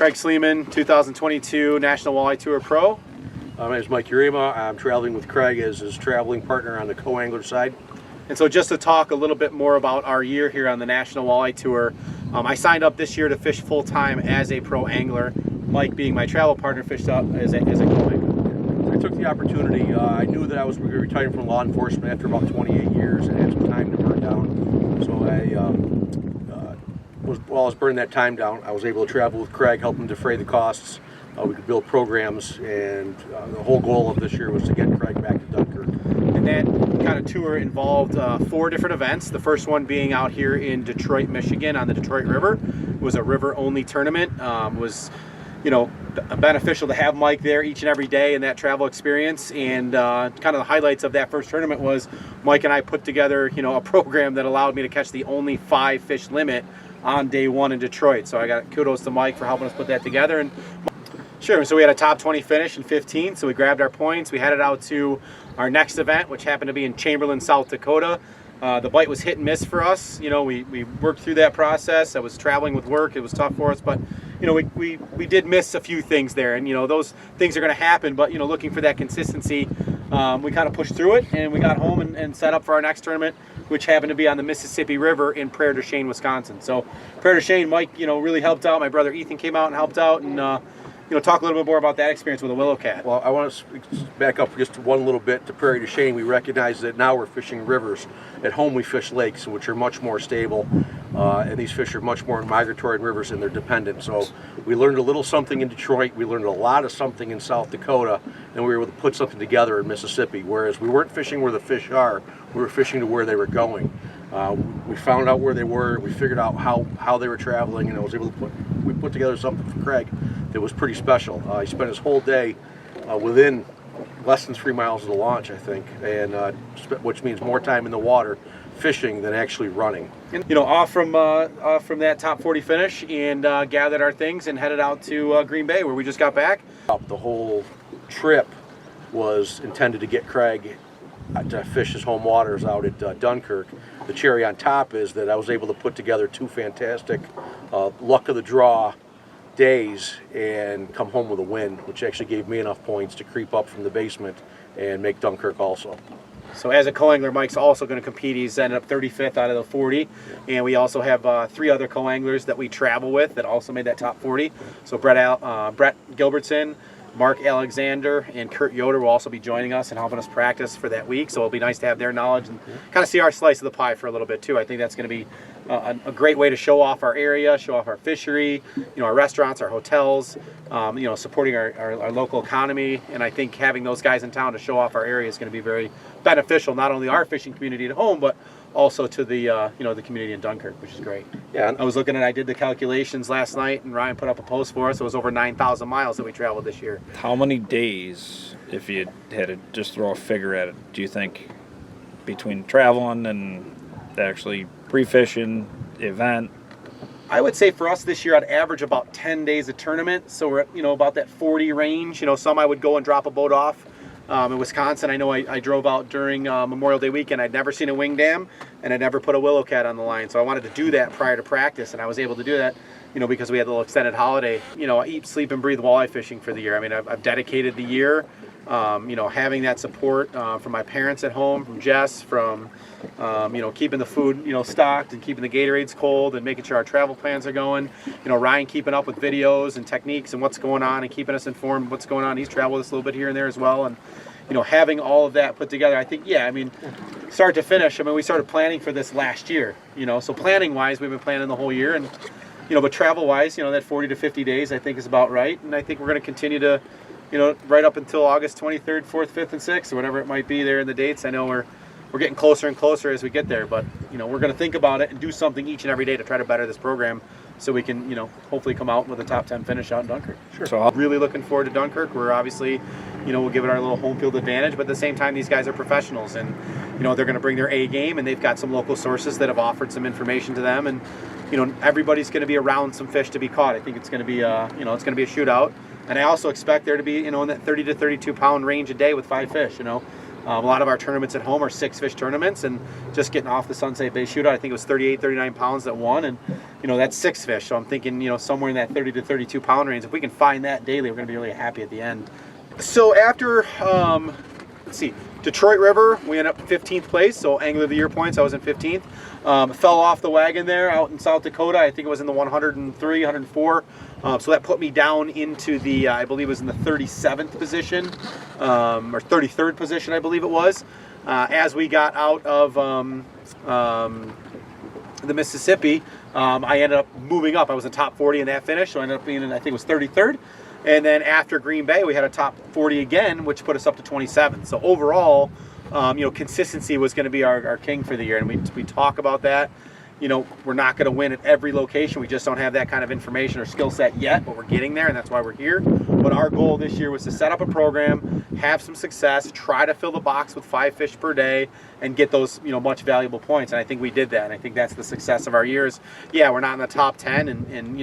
Craig Sleeman, 2022 National Walleye Tour Pro. My name is Mike Urema. I'm traveling with Craig as his traveling partner on the co-angler side. And so just to talk a little bit more about our year here on the National Walleye Tour, I signed up this year to fish full-time as a pro angler. Mike, being my travel partner, fished up as a co-angler. I took the opportunity. I knew that I was going to be retiring from law enforcement after about 28 years and had some time to burn down. So while I was burning that time down, I was able to travel with Craig, help him defray the costs. We could build programs, and the whole goal of this year was to get Craig back to Dunkirk. And that kind of tour involved 4 different events. The first one being out here in Detroit, Michigan on the Detroit River. It was a river-only tournament. Was, beneficial to have Mike there each and every day in that travel experience. And kind of the highlights of that first tournament was Mike and I put together, a program that allowed me to catch the only 5 fish limit on day 1 in Detroit. So I got kudos to Mike for helping us put that together. And sure, so we had a top 20 finish in 15, so we grabbed our points. We headed out to our next event, which happened to be in Chamberlain, South Dakota. The bite was hit and miss for us. We worked through that process. I was traveling with work. It was tough for us, but we did miss a few things there, and those things are going to happen, but looking for that consistency, we kind of pushed through it, and we got home and set up for our next tournament, which happened to be on the Mississippi River in Prairie du Chien, Wisconsin. So Prairie du Chien, Mike, really helped out. My brother Ethan came out and helped out, and talk a little bit more about that experience with a willow cat. Well, I want to back up just one little bit to Prairie du Chien. We recognize that now we're fishing rivers. At home we fish lakes, which are much more stable, and these fish are much more migratory in rivers, and they're dependent. So we learned a little something in Detroit, we learned a lot of something in South Dakota, and we were able to put something together in Mississippi. Whereas we weren't fishing where the fish are, we were fishing to where they were going. We found out where they were, we figured out how they were traveling, and I was able to put together something for Craig that was pretty special. He spent his whole day within less than 3 miles of the launch, I think, and which means more time in the water fishing than actually running. And, off from that top 40 finish, and gathered our things and headed out to Green Bay, where we just got back. The whole trip was intended to get Craig to fish his home waters out at Dunkirk. The cherry on top is that I was able to put together 2 fantastic luck of the draw days and come home with a win, which actually gave me enough points to creep up from the basement and make Dunkirk also. So as a co-angler, Mike's also going to compete. He's ended up 35th out of the 40, and we also have 3 other co-anglers that we travel with that also made that top 40. So Brett Gilbertson, Mark Alexander, and Kurt Yoder will also be joining us and helping us practice for that week. So it'll be nice to have their knowledge and kind of see our slice of the pie for a little bit too. I think that's going to be a great way to show off our area, show off our fishery, our restaurants, our hotels, supporting our local economy. And I think having those guys in town to show off our area is going to be very beneficial, not only our fishing community at home, but also to the the community in Dunkirk, which is great. Yeah, I did the calculations last night, and Ryan put up a post for us. It was over 9,000 miles that we traveled this year. How many days, if you had to just throw a figure at it, do you think between traveling and actually pre-fishing event? I would say for us this year, I'd average about 10 days of tournament. So we're at, about that 40 range. Some I would go and drop a boat off. In Wisconsin, I know I drove out during Memorial Day weekend. I'd never seen a wing dam, and I'd never put a willow cat on the line. So I wanted to do that prior to practice, and I was able to do that, because we had a little extended holiday. I eat, sleep, and breathe walleye fishing for the year. I mean, I've dedicated the year. Having that support from my parents at home, from Jess, from keeping the food stocked and keeping the Gatorades cold and making sure our travel plans are going. Ryan keeping up with videos and techniques and what's going on and keeping us informed what's going on. He's traveled with us a little bit here and there as well, and having all of that put together, I think, start to finish. We started planning for this last year. So planning wise, we've been planning the whole year, and but travel wise, that 40 to 50 days I think is about right, and I think we're going to continue to right up until August 23rd, 4th, 5th, and 6th, or whatever it might be there in the dates. I know we're getting closer and closer as we get there, but we're going to think about it and do something each and every day to try to better this program, so we can hopefully come out with a top 10 finish out in Dunkirk. Sure. So I'm really looking forward to Dunkirk. We're obviously we'll give it our little home field advantage, but at the same time, these guys are professionals, and they're going to bring their A game, and they've got some local sources that have offered some information to them, and everybody's going to be around some fish to be caught. I think it's going to be it's going to be a shootout. And I also expect there to be, in that 30 to 32 pound range a day with 5 fish. A lot of our tournaments at home are 6-fish tournaments, and just getting off the Sunset Bay Shootout, I think it was 38, 39 pounds that won, and that's 6 fish. So I'm thinking, somewhere in that 30 to 32 pound range. If we can find that daily, we're going to be really happy at the end. So after, let's see, Detroit River, we ended up 15th place, so Angler of the Year points, I was in 15th. Fell off the wagon there out in South Dakota. I think it was in the 103, 104. So that put me down into the, I believe it was in the 37th position, or 33rd position, I believe it was. As we got out of the Mississippi, I ended up moving up. I was in top 40 in that finish, so I ended up being in, I think it was 33rd. And then after Green Bay, we had a top 40 again, which put us up to 27th. So overall, consistency was going to be our king for the year, and we talk about that. We're not going to win at every location. We just don't have that kind of information or skill set yet, but we're getting there, and that's why we're here. But our goal this year was to set up a program, have some success, try to fill the box with 5 fish per day, and get those much valuable points. And I think we did that, and I think that's the success of our years. Yeah, we're not in the top 10, and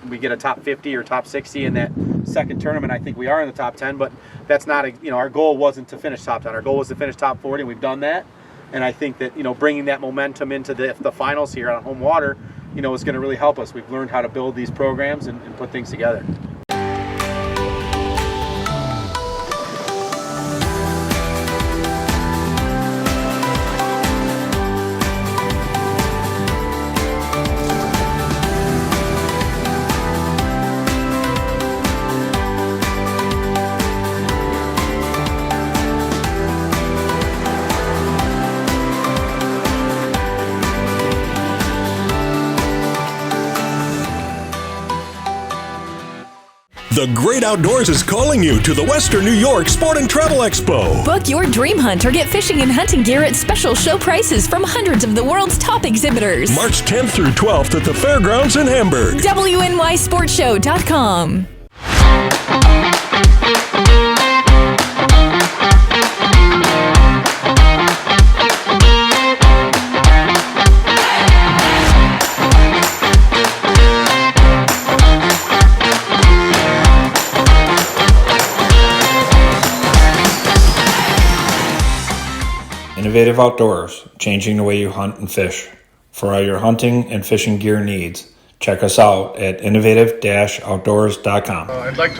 we get a top 50 or top 60 in that second tournament. I think we are in the top 10, but that's not our goal wasn't to finish top 10. Our goal was to finish top 40, and we've done that. And I think that bringing that momentum into the finals here on home water is going to really help us. We've learned how to build these programs and put things together. The great outdoors is calling you to the Western New York Sport and Travel Expo. Book your dream hunt or get fishing and hunting gear at special show prices from hundreds of the world's top exhibitors. March 10th through 12th at the Fairgrounds in Hamburg. WNYSportsShow.com. Innovative Outdoors, changing the way you hunt and fish. For all your hunting and fishing gear needs, check us out at innovative-outdoors.com. I'd like to